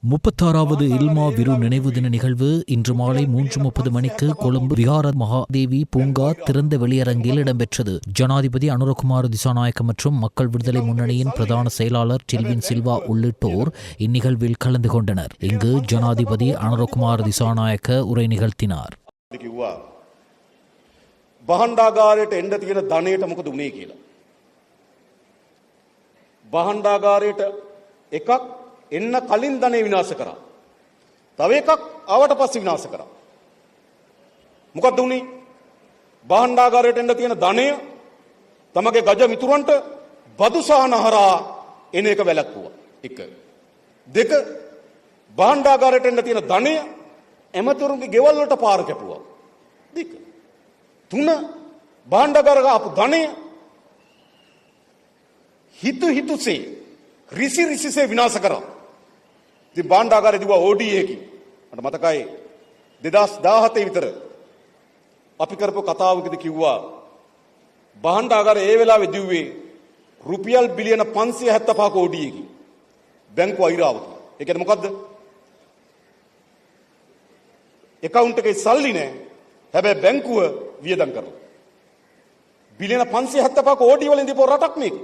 36வது இல்மா விரு நினைவு தின நிகழ்வு இன்று மாலை 3:30 மணிக்கு கொழும்பு விஹார மகாதேவி பூங்கா திறந்த வெளியரங்கில் இடம்பெற்றது. ஜனாதிபதி அனுரகுமார திசாநாயக்க மற்றும் மக்கள் விடுதலை முன்னணியின் பிரதான செயலாளர் டில்வின் சில்வா உள்ளிட்டோர் இந்நிகழ்வில் கலந்து கொண்டனர். இங்கு ஜனாதிபதி அனுரகுமார திசாநாயக்க உரை நிகழ்த்தினார். බහන්ඩාගාරයට එන්න තියෙන ධනයට මොකද උනේ කියලා. බහන්ඩාගාරයට එකක් එන්න කලින් ධනෙ විනාශ කරා. තව එකක් ආවට පස්සේ විනාශ කරා. මොකද්ද උනේ? බහන්ඩාගාරයට එන්න තියෙන ධනය තමගේ ගජ මිතුරන්ට බදු සහන හරහා එන එක වැළැක්වුවා. එක. දෙක බහන්ඩාගාරයට එන්න තියෙන ධනය එමතුරුන්ගේ ගෙවල් වලට පාර කැපුවා. දෙක. තුන බහන්ඩාගාරක ආපු ධනය හිතුසේ රිසිසේ විනාශ කරා. ඉතින් බහන්ඩාගාරේ දිව්වා ODA එකකින්. මට මතකයි 2017 විතර අපි කරපු කතාවකදී කිව්වා බහන්ඩාගාරේ ඒ වෙලාවේ දිව්වේ රුපියල් බිලියන 575ක ODA එකකින්. බැංකුව අයිරාවත. ඒ කියන්නේ මොකද්ද? account එකේ සල්ලි නැහැ. හැබැයි බැංකුව වියදම් කරනවා. බිලියන 575ක OD වලින් දීපු රටක් මේක.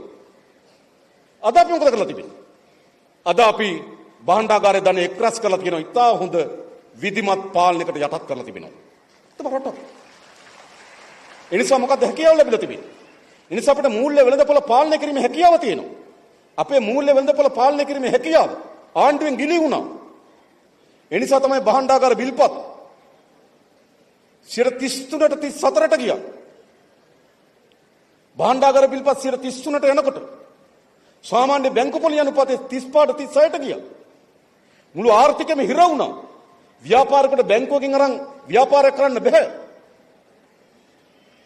අද අපි මොකද කරලා තිබෙන්නේ? අද අපි බහන්ඩාගාරයේ ධනෙ එක්රැස් කරලා තියෙනවා. ඉතා හොඳ විධිමත් පාලනයකට යටත් කරලා තිබෙනවා. ඒක රටක්. ඒ නිසා මොකද හැකියාව ලැබිලා තිබෙන්නේ? ඒ නිසා අපිට මූල්‍ය වෙළඳපොළ පාලනය කිරීමේ හැකියාව තියෙනවා. අපේ මූල්‍ය වෙළඳපොළ පාලනය කිරීමේ හැකියාව ආණ්ඩුවෙන් ගිලී වුණා. ඒ නිසා තමයි බහන්ඩාගාර බිල්පත් 33ට 34ට ගියා. බහන්ඩාගාර බිල්පත් 33ට යනකොට සාමාන්‍ය බැංකු පොලි අනුපාතය 35ට 36ට ගියා. මුළු ආර්ථිකයම හිර වුණා. ව්‍යාපාරිකට බැංකුවකින් අරන් ව්‍යාපාරයක් කරන්න බෑ.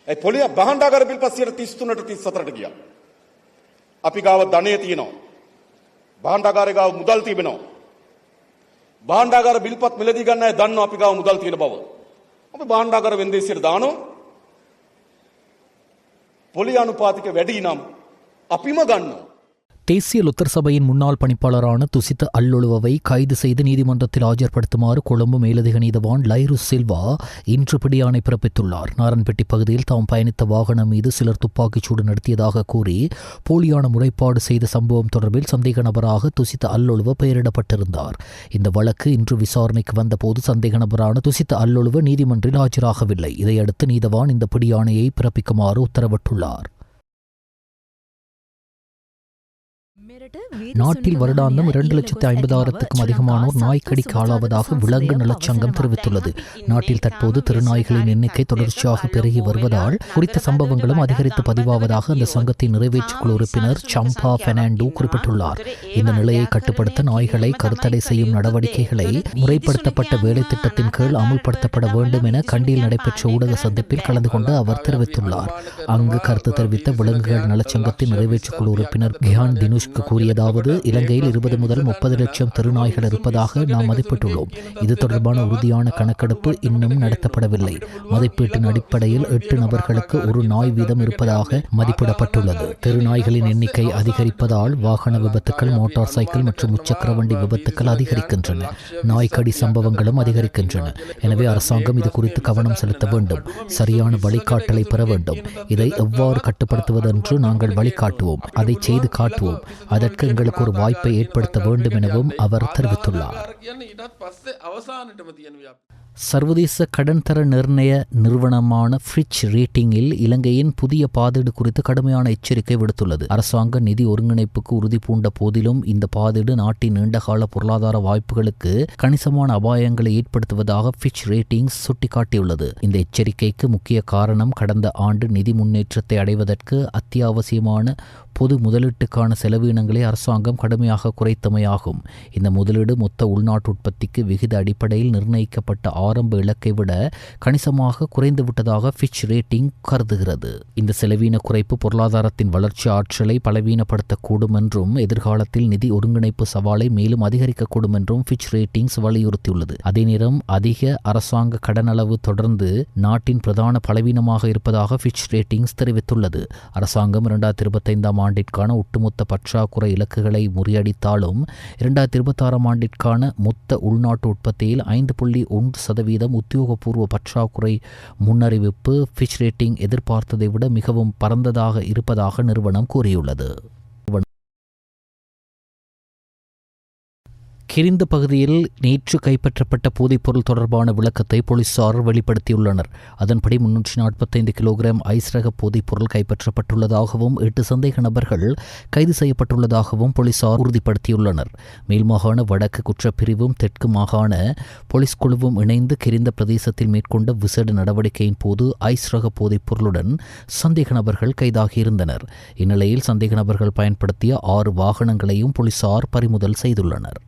ඒ පොලිය බහන්ඩාගාර බිල්පත් 33ට 34ට ගියා. අපි ගාව ධනය තියෙනවා. බහන්ඩාගාරේ ගාව මුදල් තිබෙනවා. බහන්ඩාගාර බිල්පත් මිලදී ගන්න අය දන්නවා අපි ගාව මුදල් තියෙන බව. අපි බහන්ඩාගාර වෙන්දේසියට දානවා. පොලි අනුපාතික වැඩි නම් අපිම ගන්නවා. தேசிய லுத்தர் சபையின் முன்னாள் பணிப்பாளரான துசித்த அல்லொழுவை கைது செய்து நீதிமன்றத்தில் ஆஜர்படுத்துமாறு கொழும்பு மேலதிக நீதவான் லைரு சில்வா இன்று பிடியாணை பிறப்பித்துள்ளார். நாரன்பெட்டி பகுதியில் தாம் பயணித்த வாகனம் மீது சிலர் துப்பாக்கிச்சூடு நடத்தியதாக கூறி போலியான முறைப்பாடு செய்த சம்பவம் தொடர்பில் சந்தேக நபராக துசித்த அல்லொழுவ பெயரிடப்பட்டிருந்தார். இந்த வழக்கு இன்று விசாரணைக்கு வந்தபோது சந்தேக நபரான துசித்த அல்லொழுவ நீதிமன்றில் ஆஜராகவில்லை. இதையடுத்து நீதவான் இந்த பிடியாணையை பிறப்பிக்குமாறு உத்தரவிட்டுள்ளார். நாட்டில் வருடாந்தம் 2,50,000க்கும் அதிகமானோர் நாய்க்கடிக்கு ஆளாவதாக விலங்கு நலச்சங்கம் தெரிவித்துள்ளது. நாட்டில் தற்போது திருநாய்களின் எண்ணிக்கை தொடர்ச்சியாக பெருகி வருவதால் குறித்த சம்பவங்களும் அதிகரித்து பதிவாவதாக அந்த சங்கத்தின் நிறைவேற்றுக்குழு உறுப்பினர் சம்பா பெர்னாண்டோ குறிப்பிட்டுள்ளார். இந்த நிலையை கட்டுப்படுத்த நாய்களை கருத்தடை செய்யும் நடவடிக்கைகளை முறைப்படுத்தப்பட்ட வேலை திட்டத்தின் கீழ் அமுல்படுத்தப்பட வேண்டும் என கண்டியில் நடைபெற்ற ஊடக சந்திப்பில் கலந்து கொண்டு அவர் தெரிவித்துள்ளார். அங்கு கருத்து தெரிவித்த விலங்குகள் நலச்சங்கத்தின் நிறைவேற்றுக்குழு உறுப்பினர் கியான் தினுஷ்கு கூறியதாவது, இலங்கையில் 20 முதல் 30 லட்சம் தெருநாய்கள் இருப்பதாக நாம் மதிப்பிட்டுள்ளோம். இது தொடர்பான உறுதியான கணக்கெடுப்பு இன்னும் நடத்தப்படவில்லை. மதிப்பீட்டின் அடிப்படையில் 8 நபர்களுக்கு ஒரு நாய் வீதம் இருப்பதாக மதிப்பிடப்பட்டுள்ளது. தெருநாய்களின் எண்ணிக்கை அதிகரிப்பதால் வாகன விபத்துக்கள், மோட்டார் சைக்கிள் மற்றும் முச்சக்கர வண்டி விபத்துக்கள் அதிகரிக்கின்றன. நாய்க்கடி சம்பவங்களும் அதிகரிக்கின்றன. எனவே அரசாங்கம் இது குறித்து கவனம் செலுத்த வேண்டும். சரியான வழிகாட்டலை பெற வேண்டும். இதை எவ்வாறு கட்டுப்படுத்துவதென்று நாங்கள் வழிகாட்டுவோம். அதை செய்து காட்டுவோம். அதற்கு எங்களுக்கு ஒரு வாய்ப்பை ஏற்படுத்த வேண்டும் எனவும் அவர் தெரிவித்துள்ளார். சர்வதேச கடன் தர நிர்ணய நிறுவனமான ஃபிட்ச் ரேட்டிங்கில் இலங்கையின் புதிய பாதீடு குறித்து கடுமையான எச்சரிக்கை விடுத்துள்ளது. அரசாங்க நிதி ஒருங்கிணைப்புக்கு உறுதி பூண்ட போதிலும் இந்த பாதீடு நாட்டின் நீண்டகால பொருளாதார வாய்ப்புகளுக்கு கணிசமான அபாயங்களை ஏற்படுத்துவதாக ஃபிட்ச் ரேட்டிங்ஸ் சுட்டிக்காட்டியுள்ளது. இந்த எச்சரிக்கைக்கு முக்கிய காரணம் கடந்த ஆண்டு நிதி முன்னேற்றத்தை அடைவதற்கு அத்தியாவசியமான பொது முதலீட்டுக்கான செலவினங்களை அரசாங்கம் கடுமையாக குறைத்தமையாகும். இந்த முதலீடு மொத்த உள்நாட்டு உற்பத்திக்கு விகித அடிப்படையில் நிர்ணயிக்கப்பட்ட ஆரம்ப இலக்கை விட கணிசமாக குறைந்துவிட்டதாக ஃபிட்ச் ரேட்டிங் கருதுகிறது. இந்த செலவீன குறைப்பு பொருளாதாரத்தின் வளர்ச்சி ஆற்றலை பலவீனப்படுத்தக்கூடும் என்றும் எதிர்காலத்தில் நிதி ஒருங்கிணைப்பு சவாலை மேலும் அதிகரிக்கக்கூடும் என்றும் ஃபிட்ச் ரேட்டிங்ஸ் வலியுறுத்தியுள்ளது. அதே நேரம் அதிக அரசாங்க கடன் அளவு தொடர்ந்து நாட்டின் பிரதான பலவீனமாக இருப்பதாக ஃபிட்ச் ரேட்டிங்ஸ் தெரிவித்துள்ளது. அரசாங்கம் 2025 ஆண்டிற்கான ஒட்டுமொத்த பற்றாக்குறை இலக்குகளை முறியடித்தாலும் 2026 ஆண்டிற்கான மொத்த உள்நாட்டு உற்பத்தியில் 5.1% உத்தியோகபூர்வ பற்றாக்குறை முன்னறிவிப்பு ஃபிட்ச் ரேட்டிங் எதிர்பார்த்ததை விட மிகவும் பரந்ததாக இருப்பதாக நிறுவனம் கூறியுள்ளது. கிரிந்த பகுதியில் நேற்று கைப்பற்றப்பட்ட போதைப்பொருள் தொடர்பான விளக்கத்தை போலீசார் வெளிப்படுத்தியுள்ளனர். அதன்படி 345 கிலோகிராம் ஐஸ் ரக போதைப்பொருள் கைப்பற்றப்பட்டுள்ளதாகவும் 8 சந்தேக நபர்கள் கைது செய்யப்பட்டுள்ளதாகவும் போலீசார் உறுதிப்படுத்தியுள்ளனர். மேல்மாகாண வடக்கு குற்றப்பிரிவும் தெற்கு மாகாண போலீஸ் குழுவும் இணைந்து கிரிந்த பிரதேசத்தில் மேற்கொண்ட விசேட நடவடிக்கையின் போது ஐஸ் ரக போதைப்பொருளுடன் சந்தேக நபர்கள் கைதாகியிருந்தனர். இந்நிலையில் சந்தேக நபர்கள் பயன்படுத்திய 6 வாகனங்களையும் போலீசார் பறிமுதல் செய்துள்ளனர்.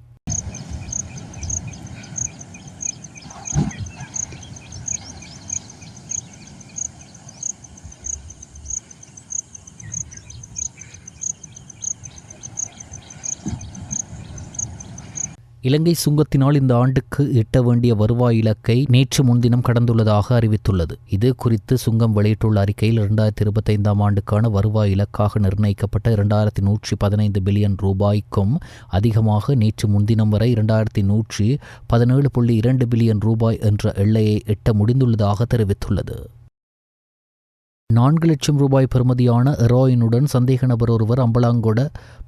இலங்கை சுங்கத்தினால் இந்த ஆண்டுக்கு எட்ட வேண்டிய வருவாய் இலக்கை நேற்று முன்தினம் கடந்துள்ளதாக அறிவித்துள்ளது. இது குறித்து சுங்கம் வெளியிட்டுள்ள அறிக்கையில் 2025 ஆண்டுக்கான வருவாய் இலக்காக நிர்ணயிக்கப்பட்ட 2115 பில்லியன் ரூபாய்க்கும் அதிகமாக நேற்று முன்தினம் வரை 2117.2 பில்லியன் ரூபாய் என்ற எல்லையை எட்ட முடிந்துள்ளதாக தெரிவித்துள்ளது. 4 லட்சம் ரூபாய் பெறுமதியான ஹெரோயினுடன் சந்தேக நபர் ஒருவர் அம்பலாங்கொட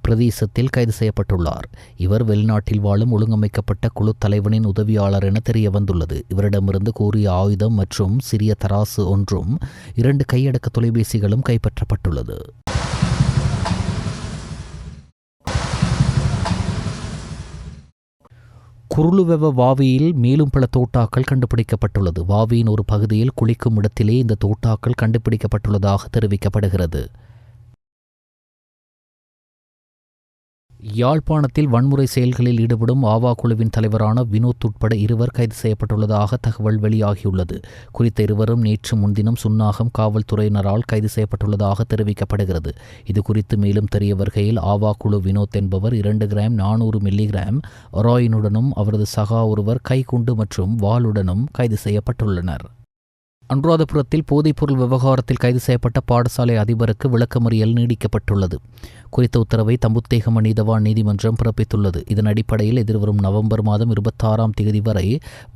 பிரதேசத்தில் கைது செய்யப்பட்டுள்ளார். இவர் வெளிநாட்டில் வாழும் ஒழுங்கமைக்கப்பட்ட குழு தலைவனின் உதவியாளர் என தெரிய வந்துள்ளது. இவரிடமிருந்து கூறிய ஆயுதம் மற்றும் சிறிய தராசு ஒன்றும் 2 கையடக்க தொலைபேசிகளும் கைப்பற்றப்பட்டுள்ளது. குருளுவெவ வாவியில் மேலும் பல தோட்டாக்கள் கண்டுபிடிக்கப்பட்டுள்ளது. வாவியின் ஒரு பகுதியில் குளிக்கும் இடத்திலே இந்த தோட்டாக்கள் கண்டுபிடிக்கப்பட்டுள்ளதாக தெரிவிக்கப்படுகிறது. யாழ்ப்பாணத்தில் வன்முறை செயல்களில் ஈடுபடும் ஆவா குழுவின் தலைவரான வினோத் உட்பட 2 கைது செய்யப்பட்டுள்ளதாக தகவல் வெளியாகியுள்ளது. குறித்த இருவரும் நேற்று முன்தினம் சுன்னாகம் காவல்துறையினரால் கைது செய்யப்பட்டுள்ளதாக தெரிவிக்கப்படுகிறது. இதுகுறித்து மேலும் தெரிய வருகையில் ஆவா குழு வினோத் என்பவர் 2 கிராம் 400 மில்லிகிராம் ஹெரோயினுடனும் அவரது சகா ஒருவர் கைக்குண்டு மற்றும் வாளுடனும் கைது செய்யப்பட்டுள்ளனர். அனுராதபுரத்தில் போதைப்பொருள் விவகாரத்தில் கைது செய்யப்பட்ட பாடசாலை அதிபருக்கு விளக்கமறியல் நீடிக்கப்பட்டுள்ளது. குறித்த உத்தரவை தம்புத்தேகம நீதவான் நீதிமன்றம் பிறப்பித்துள்ளது. இதன் அடிப்படையில் எதிர்வரும் நவம்பர் மாதம் 26ஆம் தேதி வரை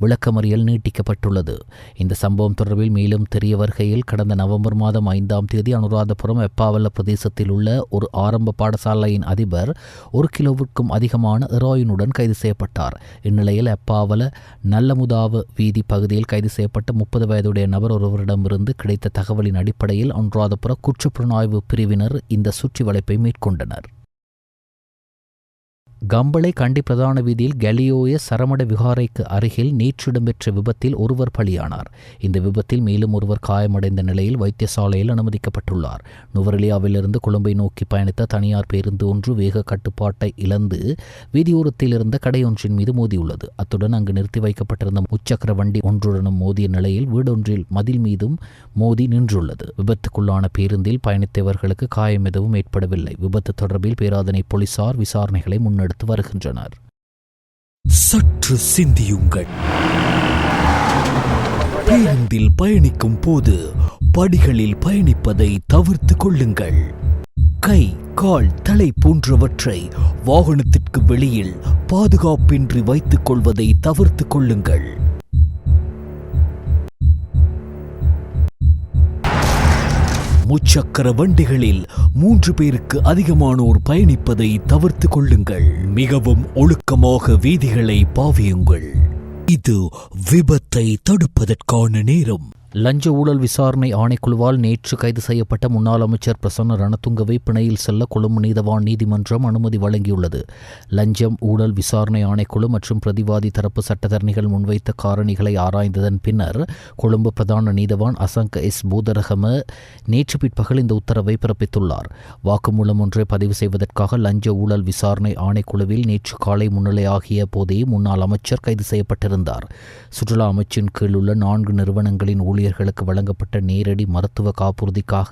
விளக்கமறியல் நீட்டிக்கப்பட்டுள்ளது. இந்த சம்பவம் தொடர்பில் மேலும் தெரிய வருகையில் கடந்த நவம்பர் மாதம் 5ஆம் தேதி அனுராதபுரம் எப்பாவல்ல பிரதேசத்தில் உள்ள ஒரு ஆரம்ப பாடசாலையின் அதிபர் 1 கிலோவிற்கும் அதிகமான ஹெரோயினுடன் கைது செய்யப்பட்டார். இந்நிலையில் எப்பாவல நல்லமுதாவு வீதி பகுதியில் கைது செய்யப்பட்ட 30 வயதுடைய நபர் ஒருவரிடமிருந்து கிடைத்த தகவலின் அடிப்படையில் அனுராதபுர குற்றப்புலனாய்வு பிரிவினர் இந்த சுற்றி வளைப்பை மேற்கொண்டனர். கம்பளை கண்டி பிரதான வீதியில் கலியோய சரமட விகாரைக்கு அருகில் நேற்று இடம்பெற்ற விபத்தில் ஒருவர் பலியானார். இந்த விபத்தில் மேலும் ஒருவர் காயமடைந்த நிலையில் வைத்தியசாலையில் அனுமதிக்கப்பட்டுள்ளார். நுவரெலியாவிலிருந்து கொழும்பை நோக்கி பயணித்த தனியார் பேருந்து ஒன்று வேக கட்டுப்பாட்டை இழந்து வீதியோரத்தில் இருந்த கடையொன்றின் மீது மோதியுள்ளது. அத்துடன் அங்கு நிறுத்தி வைக்கப்பட்டிருந்த முச்சக்கர வண்டி ஒன்றுடனும் மோதிய நிலையில் வீடொன்றில் மதில் மீதும் மோதி நின்றுள்ளது. விபத்துக்குள்ளான பேருந்தில் பயணித்தவர்களுக்கு காயம் எதுவும் ஏற்படவில்லை. விபத்து தொடர்பில் பேராதனை போலீசார் விசாரணைகளை முன்னெடுத்து வருகின்றனர். சற்று சிந்தியுங்கள். பேருந்தில் பயணிக்கும் போது படிகளில் பயணிப்பதை தவிர்த்து கொள்ளுங்கள். கை, கால், தலை போன்றவற்றை வாகனத்திற்கு வெளியில் பாதுகாப்பின்றி வைத்துக் கொள்வதை தவிர்த்து கொள்ளுங்கள். முச்சக்கர வண்டிகளில் 3 பேருக்கு அதிகமானோர் பயணிப்பதை தவிர்த்து கொள்ளுங்கள். மிகவும் ஒழுக்கமாக வீதிகளை பாவியுங்கள். இது விபத்தை தடுப்பதற்கான நேரம். லஞ்ச ஊழல் விசாரணை ஆணைக்குழுவால் நேற்று கைது செய்யப்பட்ட முன்னாள் அமைச்சர் பிரசன்ன ரணதுங்கவை பிணையில் செல்ல கொழும்பு நீதவான் நீதிமன்றம் அனுமதி வழங்கியுள்ளது. லஞ்சம் ஊழல் விசாரணை ஆணைக்குழு மற்றும் பிரதிவாதி தரப்பு சட்டத்தரணிகள் முன்வைத்த காரணிகளை ஆராய்ந்ததன் பின்னர் கொழும்பு பிரதான நீதவான் அசங்க எஸ் பூதரகம நேற்று பிற்பகல் இந்த உத்தரவை பிறப்பித்துள்ளார். வாக்குமூலம் ஒன்றை பதிவு செய்வதற்காக லஞ்ச ஊழல் விசாரணை ஆணைக்குழுவில் நேற்று காலை முன்னிலையாகிய போதே முன்னாள் அமைச்சர் கைது செய்யப்பட்டிருந்தார். சுற்றுலா அமைச்சின் கீழ் உள்ள 4 நிறுவனங்களின் ஊழியர்களுக்கு வழங்கப்பட்ட நேரடி மருத்துவ காப்புறுதிக்காக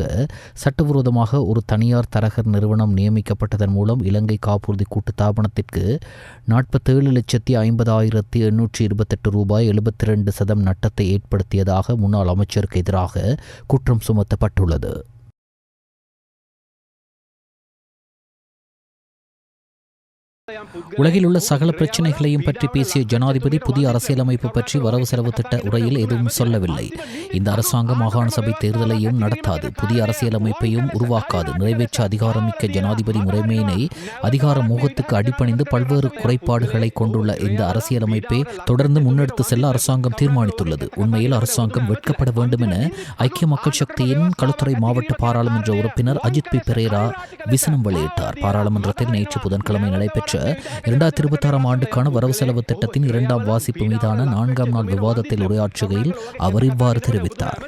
சட்டவிரோதமாக ஒரு தனியார் தரகர் நிறுவனம் நியமிக்கப்பட்டதன் மூலம் இலங்கை காப்புறுதி கூட்டுத்தாபனத்திற்கு 47,50,828 ரூபாய் 72% நட்டத்தை ஏற்படுத்தியதாக முன்னாள் அமைச்சருக்கு எதிராக குற்றம் சுமத்தப்பட்டுள்ளது. உலகில் உள்ள சகல பிரச்சினைகளையும் பற்றி பேசிய ஜனாதிபதி புதிய அரசியலமைப்பு பற்றி வரவு செலவு திட்ட உரையில் எதுவும் சொல்லவில்லை. இந்த அரசாங்கம் மாகாண சபை தேர்தலையும் நடத்தாது, புதிய அரசியலமைப்பையும் உருவாக்காது. நிறைவேற்ற அதிகாரமிக்க ஜனாதிபதி முறைமையினை அதிகார மோகத்துக்கு அடிபணிந்து பல்வேறு குறைபாடுகளை கொண்டுள்ள இந்த அரசியலமைப்பை தொடர்ந்து முன்னெடுத்து செல்ல அரசாங்கம் தீர்மானித்துள்ளது. உண்மையில் அரசாங்கம் வெட்கப்பட வேண்டும் என ஐக்கிய மக்கள் சக்தியின் களுத்துறை மாவட்ட பாராளுமன்ற உறுப்பினர் அஜித் பி பெரேரா விசனம் வெளியிட்டார். பாராளுமன்றத்தில் நேற்று புதன்கிழமை நடைபெற்ற 2026 ஆண்டுக்கான வரவு செலவு திட்டத்தின் 2ஆம் வாசிப்பு மீதான 4ஆம் நாள் விவாதத்தில் உரையாற்றுகையில் அவர் இவ்வாறு தெரிவித்தார்.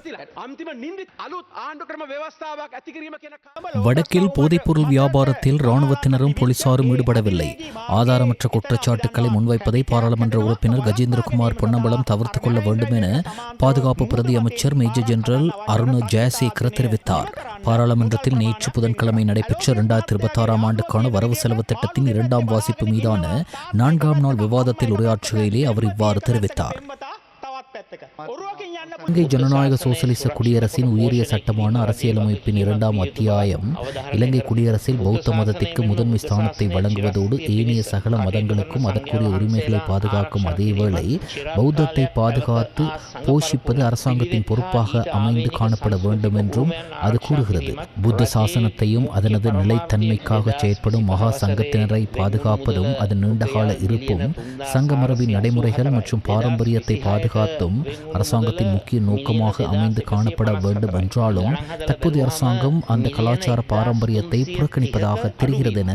வடக்கில் போதைப்பொருள் வியாபாரத்தில் இராணுவத்தினரும் போலீசாரும் ஈடுபடவில்லை. ஆதாரமற்ற குற்றச்சாட்டுக்களை முன்வைப்பதை பாராளுமன்ற உறுப்பினர் கஜேந்திரகுமார் பொன்னம்பலம் தவிர்த்துக் கொள்ள வேண்டும் என பாதுகாப்பு பிரதி அமைச்சர் மேஜர் ஜெனரல் அருண் ஜெயசேகர தெரிவித்தார். பாராளுமன்றத்தில் நேற்று புதன்கிழமை நடைபெற்ற 2026 ஆண்டுக்கான வரவு செலவு திட்டத்தின் 2ஆம் வாசிப்பு மீதான 4ஆம் நாள் விவாதத்தில் உரையாற்றுகையிலே அவர் இவ்வாறு தெரிவித்தார். இலங்கை ஜனநாயக சோசலிச குடியரசின் உயரிய சட்டமான அரசியலமைப்பின் 2ஆம் அத்தியாயம் இலங்கை குடியரசில் பௌத்த மதத்திற்கு முதன்மை ஸ்தானத்தை வழங்குவதோடு ஏனைய சகல மதங்களுக்கும் அதற்குரிய உரிமைகளை பாதுகாக்கும் அதேவேளை பௌத்தத்தை பாதுகாத்து போஷிப்பது அரசாங்கத்தின் பொறுப்பாக அமைந்து காணப்பட வேண்டும் என்றும் அது கூறுகிறது. புத்த சாசனத்தையும் அதனது நிலைத்தன்மைக்காக செயற்படும் மகா சங்கத்தினரை பாதுகாப்பதும் அதன் நீண்டகால இருப்பும் சங்க மரபின் நடைமுறைகள் மற்றும் பாரம்பரியத்தை பாதுகாத்தும் அரசாங்கத்தின் முக்கிய நோக்கமாக அமைந்து காணப்பட வேண்டும் என்றாலும் தற்போதைய அரசாங்கம் அந்த கலாச்சார பாரம்பரியத்தை புறக்கணிப்பதாக தெரிகிறது என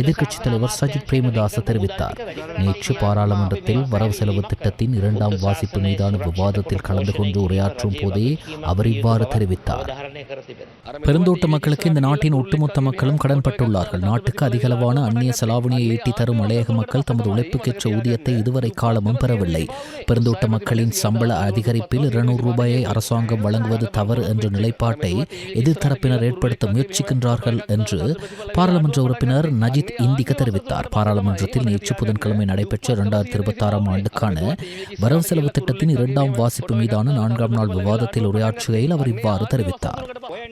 எதிர்க்கட்சித் தலைவர் சஜித் பிரேமதாச தெரிவித்தார். நேற்று பாராளுமன்றத்தில் வரவு செலவு திட்டத்தின் 2ஆம் வாசிப்பு மீதான விவாதத்தில் கலந்து கொண்டு உரையாற்றும் போதே அவர் இவ்வாறு தெரிவித்தார். பெருந்தோட்ட மக்களுக்கு இந்த நாட்டின் ஒட்டுமொத்த மக்களும் கடன்பட்டுள்ளார்கள். நாட்டுக்கு அதிகளவான அந்நிய செலாவணியை ஈட்டி தரும் மலையக மக்கள் தமது உழைப்புக்கேற்ற ஊதியத்தை இதுவரை காலமும் பெறவில்லை. பெருந்தோட்ட மக்களின் சம்பள அதிகரிப்பில் 200 ரூபாயை அரசாங்கம் வழங்குவது தவறு என்ற நிலைப்பாட்டை எதிர்த்தரப்பினர் ஏற்படுத்த முயற்சிக்கின்றார்கள் என்று பாராளுமன்ற உறுப்பினர் நஜித் இந்திக தெரிவித்தார். பாராளுமன்றத்தில் நேற்று புதன்கிழமை நடைபெற்ற 2026 ஆண்டுக்கான வரவு செலவு திட்டத்தின் 2ஆம் வாசிப்பு மீதான 4ஆம் நாள் விவாதத்தில் உரையாற்றுகையில் அவர் இவ்வாறு தெரிவித்தார்.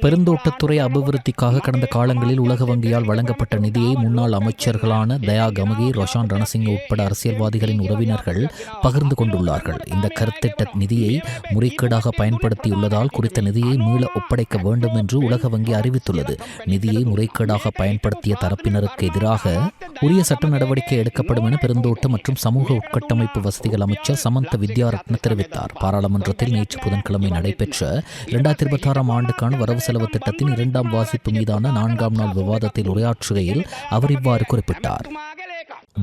பெருந்தோட்டத்துறை அபிவிருத்திக்காக கடந்த காலங்களில் உலக வங்கியால் வழங்கப்பட்ட நிதியை முன்னாள் அமைச்சர்களான தயா கமகே, ரோஷான் ரணசிங்க உட்பட அரசியல்வாதிகளின் உறவினர்கள் பகிர்ந்து கொண்டுள்ளார்கள். இந்த கருத்திட்ட நிதியை முறைகேடாக பயன்படுத்தியுள்ளதால் குறித்த நிதியை மீள ஒப்படைக்க வேண்டும் என்று உலக வங்கி அறிவித்துள்ளது. நிதியை முறைகேடாக பயன்படுத்திய தரப்பினருக்கு எதிராக உரிய சட்ட நடவடிக்கை எடுக்கப்படும் என பெருந்தோட்ட மற்றும் சமூக உட்கட்டமைப்பு வசதிகள் அமைச்சர் சமந்த வித்யாரத்ன தெரிவித்தார். பாராளுமன்றத்தில் நேற்று புதன்கிழமை நடைபெற்ற 2026 ஆண்டுக்கான வரவு செலவு திட்டத்தின் 2ஆம் வாசிப்பு மீதான 4ஆம் நாள் விவாதத்தில் உரையாற்றுகையில் அவர் இவ்வாறு குறிப்பிட்டார்.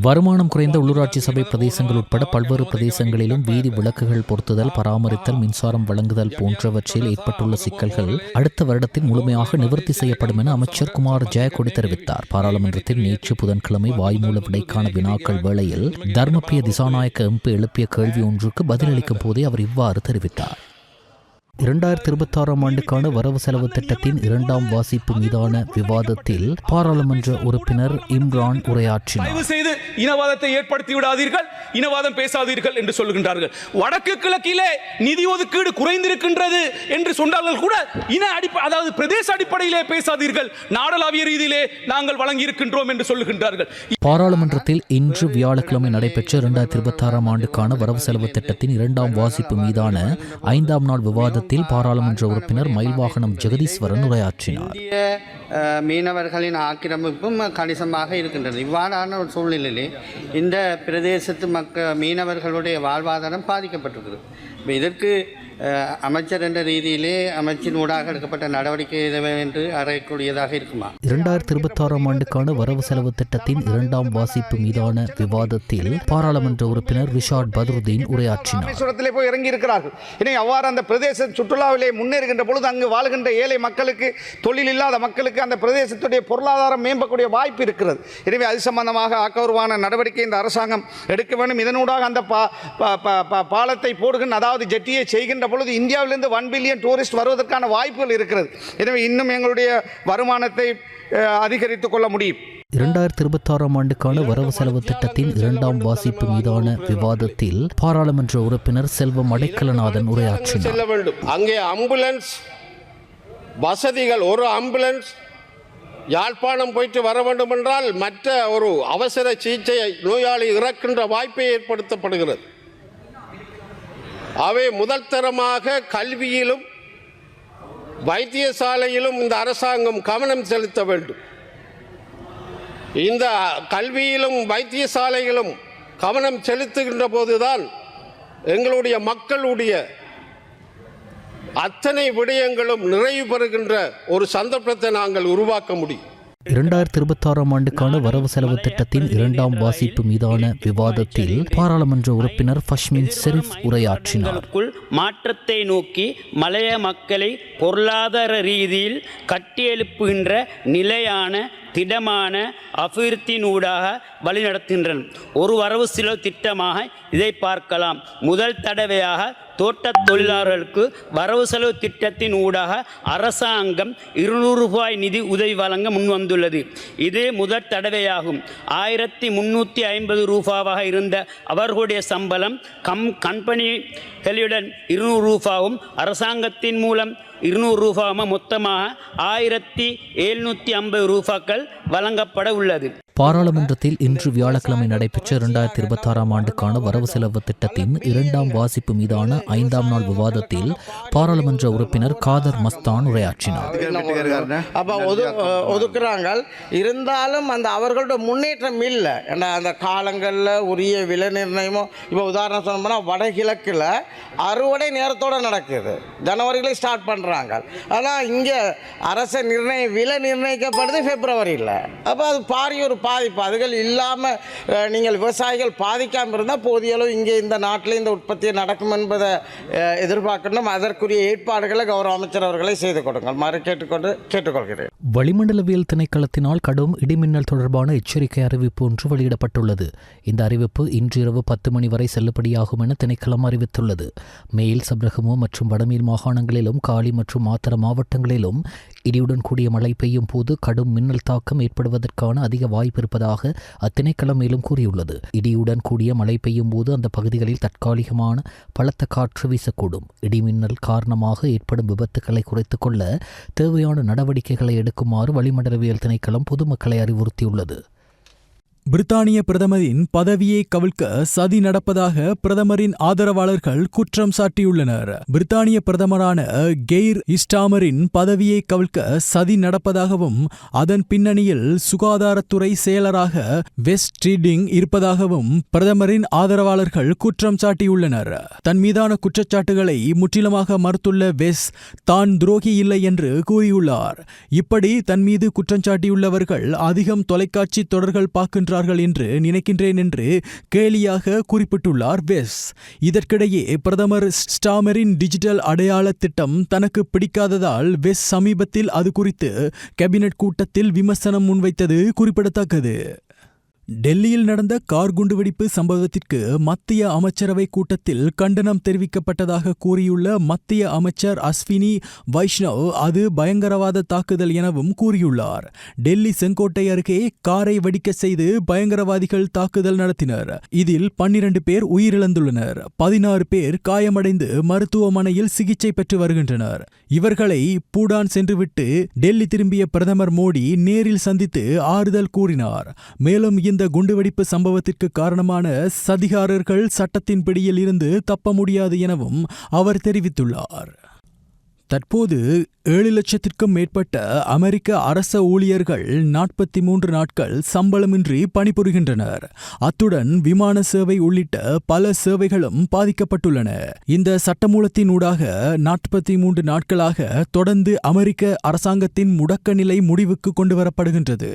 வருமானம் குறைந்த உள்ளூராட்சி சபை பிரதேசங்கள் உட்பட பல்வேறு பிரதேசங்களிலும் வீதி விளக்குகள் பொருத்துதல், பராமரித்தல், மின்சாரம் வழங்குதல் போன்றவற்றில் ஏற்பட்டுள்ள சிக்கல்கள் அடுத்த வருடத்தில் முழுமையாக நிவர்த்தி செய்யப்படும் என அமைச்சர் குமார் ஜெயக்கொடி தெரிவித்தார். பாராளுமன்றத்தில் நேற்று புதன்கிழமை வாய்மூல விடைக்கான வினாக்கள் வேளையில் தர்மபிரிய திசாநாயக்க எம்பி எழுப்பிய கேள்வி ஒன்றுக்கு பதிலளிக்கும் போதே அவர் இவ்வாறு தெரிவித்தார். 2026 ஆண்டுக்கான வரவு செலவு திட்டத்தின் 2ஆம் வாசிப்பு மீதான விவாதத்தில் பாராளுமன்ற உறுப்பினர் இம்ரான் உரையாற்றினார். இனவாதத்தை ஏற்படுத்தி விடாதீர்கள், இனவாதம் பேசாதீர்கள் என்று சொல்லுகின்றார்கள். வடக்கு கிழக்கிலே நிதி ஒதுக்கீடு குறைந்திருக்கின்றது என்று சொன்னார்கள் கூட அதாவது பிரதேச அடிப்படையிலே பேசாதீர்கள், நாடளாவிய ரீதியிலே நாங்கள் வழங்கி இருக்கின்றோம் என்று சொல்லுகின்றார்கள். பாராளுமன்றத்தில் இன்று வியாழக்கிழமை நடைபெற்ற 2026 ஆண்டுக்கான வரவு செலவு திட்டத்தின் 2ஆம் வாசிப்பு மீதான 5ஆம் நாள் விவாதத்தில் பாராளுமன்ற உறுப்பினர் மயில்வாகனம் ஜெகதீஸ்வரன் உரையாற்றினார். மீனவர்களின் ஆக்கிரமிப்பும் கணிசமாக இருக்கின்றது. இவ்வாறான ஒரு சூழ்நிலையிலே இந்த பிரதேசத்து மீனவர்களுடைய வாழ்வாதாரம் பாதிக்கப்பட்டிருக்கிறது. இதற்கு அமைச்சர் என்ற ரீதியிலே அமைச்சின் ஊடாக எடுக்கப்பட்ட நடவடிக்கை என்று அறையக்கூடியதாக இருக்குமா? 2026 ஆண்டுக்கான வரவு செலவு திட்டத்தின் 2ஆம் வாசிப்பு மீதான விவாதத்தில் பாராளுமன்ற உறுப்பினர் ரிஷாட் பத்ருதீன் உரையாற்றினார். போய் இறங்கி இருக்கிறார்கள். இனி அவ்வாறு அந்த பிரதேச சுற்றுலாவிலே முன்னேறுகின்ற பொழுது அங்கு வாழ்கின்ற ஏழை மக்களுக்கு, தொழில் இல்லாத மக்களுக்கு அந்த பிரதேசத்துடைய பொருளாதாரம் மேம்படக்கூடிய வாய்ப்பு இருக்கிறது. எனவே அது சம்பந்தமாக ஆக்கபூர்வமான நடவடிக்கை இந்த அரசாங்கம் எடுக்க வேண்டும். இதனூடாக அந்த பாலத்தை போடுகின்ற, அதாவது ஜெட்டியை செய்கின்ற பொழுது இந்தியாவிலிருந்து 1 பில்லியன் டூரிஸ்ட் வருவதற்கான வாய்ப்புகள் இருக்கிறது. எனவே இன்னும் எங்களுடைய வருமானத்தை அதிகரித்துக் கொள்ள முடியும். 2026 ஆண்டுக்கான வரவு செலவு திட்டத்தின் 2ஆம் வாசிப்பு மீதான விவாதத்தில் பாராளுமன்ற உறுப்பினர் செல்வம் அடைக்கலநாதன் உரையாற்றினார். அங்கே ஆம்புலன்ஸ் வசதிகள், ஒரு ஆம்புலன்ஸ் யாழ்ப்பாணம் போயிட்டு வர வேண்டும் என்றால் மற்ற ஒரு அவசர சிகிச்சை நோயாளி இறக்கின்ற வாய்ப்பை ஏற்படுத்தப்படுகிறது. அவை முதல் தரமாக கல்வியிலும் வைத்தியசாலையிலும் இந்த அரசாங்கம் கவனம் செலுத்த வேண்டும். இந்த கல்வியிலும் வைத்தியசாலையிலும் கவனம் செலுத்துகின்ற போதுதான் எங்களுடைய மக்களுடைய அத்தனை விடயங்களும் நிறைவு பெறுகின்ற ஒரு சந்தர்ப்பத்தை நாங்கள் உருவாக்க முடியும். 2026 ஆண்டுக்கான வரவு செலவு திட்டத்தின் 2ஆம் வாசிப்பு மீதான விவாதத்தில் பாராளுமன்ற உறுப்பினர் ஃபஷ்மின் ஷெரீப் உரையாற்றினார். மாற்றத்தை நோக்கி மலைய மக்களை பொருளாதார ரீதியில் கட்டியெழுப்புகின்ற நிலையான திடமான அபிவிருத்தியினூடாக வழிநடத்துகின்றன. ஒரு வரவு செலவு திட்டமாக இதை பார்க்கலாம். முதல் தடவையாக தோட்டத் தொழிலாளர்களுக்கு வரவு செலவு திட்டத்தின் ஊடாக அரசாங்கம் ₹200 நிதி உதவி வழங்க முன்வந்துள்ளது. இது முதல் தடவையாகும். 1350 ரூபாவாக இருந்த அவர்களுடைய சம்பளம் கம்பெனிகளுடன் ₹200 அரசாங்கத்தின் மூலம் ₹200 மொத்தமாக ₹1750 வழங்கப்பட உள்ளது. பாராளுமன்றத்தில் இன்று வியாழக்கிழமை நடைபெற்ற 2026 ஆண்டுக்கான வரவு செலவு திட்டத்தின் 2ஆம் வாசிப்பு மீதான 5ஆம் நாள் விவாதத்தில் பாராளுமன்ற உறுப்பினர் காதர் மஸ்தான் உரையாற்றினார். ஒதுக்குறாங்க இருந்தாலும் அந்த அவர்களோட முன்னேற்றம் இல்லை. ஏன்னா அந்த காலங்களில் உரிய விலை நிர்ணயமோ இப்போ உதாரணம் சொன்னோம்னா வடகிழக்கில் அறுவடை நேரத்தோடு நடக்குது. ஜனவரியிலே ஸ்டார்ட் பண்ணுறாங்க. ஆனால் இங்கே அரச விலை நிர்ணயிக்கப்படுது பிப்ரவரியில். அப்போ அது பாரிய ஒரு பாதிப்பு. அதுகள் இல்லாமல் நீங்கள் விவசாயிகள் பாதிக்காமல் இருந்தால் போதிய அளவு இங்கே இந்த நாட்டில் இந்த உற்பத்தி நடக்கும் என்பதை எதிர்பார்க்கணும். அதற்குரிய ஏற்பாடுகளை கௌரவ அமைச்சர் அவர்களை செய்து கொடுங்கள் மாறு கேட்டுக்கொள்கிறேன். வளிமண்டலவியல் திணைக்களத்தினால் கடும் இடிமின்னல் தொடர்பான எச்சரிக்கை அறிவிப்பு ஒன்று வெளியிடப்பட்டுள்ளது. இந்த அறிவிப்பு இன்று இரவு 10 மணி வரை செல்லுபடியாகும் என திணைக்களம் அறிவித்துள்ளது. மேல் சப்ரகமோ மற்றும் வடமேல் மாகாணங்களிலும் காலி மற்றும் மாத்தறை மாவட்டங்களிலும் இடியுடன் கூடிய மழை பெய்யும் போது கடும் மின்னல் தாக்கம் ஏற்படுவதற்கான அதிக வாய்ப்பு இருப்பதாக அத்திணைக்களம் மேலும் கூறியுள்ளது. இடியுடன் கூடிய மழை பெய்யும் போது அந்த பகுதிகளில் தற்காலிகமான பலத்த காற்று வீசக்கூடும். இடிமின்னல் காரணமாக ஏற்படும் விபத்துக்களை குறைத்துக் கொள்ள தேவையான நடவடிக்கைகளை எடுக்குமாறு வளிமண்டலவியல் திணைக்களம் பொதுமக்களை அறிவுறுத்தியுள்ளது. பிரித்தானிய பிரதமரின் பதவியை கவிழ்க்க சதி நடப்பதாக பிரதமரின் ஆதரவாளர்கள் குற்றம் சாட்டியுள்ளனர். பிரித்தானிய பிரதமரான கெய்ர் ஸ்டாமரின் பதவியை கவிழ்க்க சதி நடப்பதாகவும் அதன் பின்னணியில் சுகாதாரத்துறை செயலராக வெஸ்ட் ரீடிங் இருப்பதாகவும் பிரதமரின் ஆதரவாளர்கள் குற்றம் சாட்டியுள்ளனர். தன் மீதான குற்றச்சாட்டுகளை முற்றிலுமாக மறுத்துள்ள வெஸ் தான் துரோகி இல்லை என்று கூறியுள்ளார். இப்படி தன் மீது குற்றஞ்சாட்டியுள்ளவர்கள் அதிகம் தொலைக்காட்சி தொடர்கள் பார்க்கின்ற என்று நினைக்கின்றேன் என்று கேலியாக குறிப்பிட்டுள்ளார் வெஸ். இதற்கிடையே பிரதமர் ஸ்டாமரின் டிஜிட்டல் அடையாள திட்டம் தனக்கு பிடிக்காததால் வெஸ் சமீபத்தில் அது குறித்து கேபினட் கூட்டத்தில் விமர்சனம் முன்வைத்தது குறிப்பிடத்தக்கது. டெல்லியில் நடந்த கார் குண்டுவெடிப்பு சம்பவத்திற்கு மத்திய அமைச்சரவை கூட்டத்தில் கண்டனம் தெரிவிக்கப்பட்டதாக கூறியுள்ள மத்திய அமைச்சர் அஸ்வினி வைஷ்ணவ் அது பயங்கரவாத தாக்குதல் எனவும் கூறியுள்ளார். டெல்லி செங்கோட்டை அருகே காரை வெடிக்க செய்து பயங்கரவாதிகள் தாக்குதல் நடத்தினர். இதில் 12 பேர் உயிரிழந்துள்ளனர். 16 பேர் காயமடைந்து மருத்துவமனையில் சிகிச்சை பெற்று வருகின்றனர். இவர்களை பூடான் சென்றுவிட்டு டெல்லி திரும்பிய பிரதமர் மோடி நேரில் சந்தித்து ஆறுதல் கூறினார். மேலும் இந்த குண்டுவெடிப்பு சம்பவத்திற்கு காரணமான சதிகாரர்கள் சட்டத்தின் பிடியில் இருந்து தப்ப முடியாது எனவும் அவர் தெரிவித்துள்ளார். தற்போது 7 லட்சத்திற்கும் மேற்பட்ட அமெரிக்க அரச ஊழியர்கள் 43 நாட்கள் சம்பளமின்றி பணிபுரிகின்றனர். அத்துடன் விமான சேவை உள்ளிட்ட பல சேவைகளும் பாதிக்கப்பட்டுள்ளன. இந்த சட்டமூலத்தின் ஊடாக 43 நாட்களாக தொடர்ந்து அமெரிக்க அரசாங்கத்தின் முடக்க நிலை முடிவுக்கு கொண்டுவரப்படுகின்றது.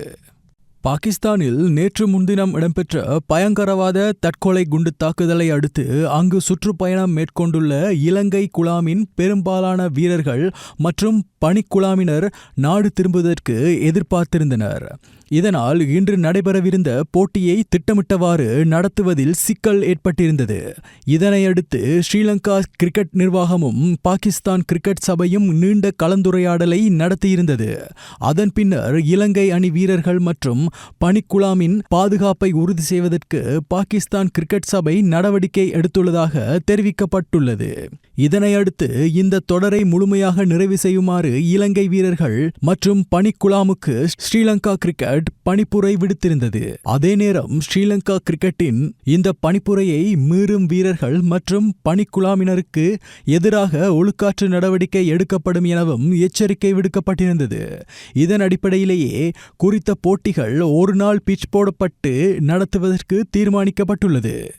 பாகிஸ்தானில் நேற்று முன்தினம் இடம்பெற்ற பயங்கரவாத தற்கொலை குண்டு தாக்குதலை அடுத்து அங்கு சுற்றுப்பயணம் மேற்கொண்டுள்ள இலங்கை குழாமின் பெரும்பாலான வீரர்கள் மற்றும் பணிக்குழாமினர் நாடு திரும்புவதற்கு எதிர்பார்த்திருந்தனர். இதனால் இன்று நடைபெறவிருந்த போட்டியை திட்டமிட்டவாறு நடத்துவதில் சிக்கல் ஏற்பட்டிருந்தது. இதனையடுத்து ஸ்ரீலங்கா கிரிக்கெட் நிர்வாகமும் பாகிஸ்தான் கிரிக்கெட் சபையும் நீண்ட கலந்துரையாடலை நடத்தியிருந்தது. அதன் பின்னர் இலங்கை அணி வீரர்கள் மற்றும் பணிக்குழாமின் பாதுகாப்பை உறுதி செய்வதற்கு பாகிஸ்தான் கிரிக்கெட் சபை நடவடிக்கை எடுத்துள்ளதாக தெரிவிக்கப்பட்டுள்ளது. இதனையடுத்து இந்த தொடரை முழுமையாக நிறைவு செய்யுமாறு இலங்கை வீரர்கள் மற்றும் பணிக்குழாமுக்கு ஸ்ரீலங்கா கிரிக்கெட் பணிப்புரை விடுத்திருந்தது. அதே நேரம் ஸ்ரீலங்கா கிரிக்கெட்டின் இந்த பணிப்புரையை மீறும் வீரர்கள் மற்றும் பணிக்குழாமினருக்கு எதிராக ஒழுக்காற்று நடவடிக்கை எடுக்கப்படும் எனவும் எச்சரிக்கை விடுக்கப்பட்டிருந்தது. இதன் அடிப்படையிலேயே குறித்த போட்டிகள் ஒரு நாள் பிட்ச் போடப்பட்டு நடத்துவதற்கு தீர்மானிக்கப்பட்டுள்ளது.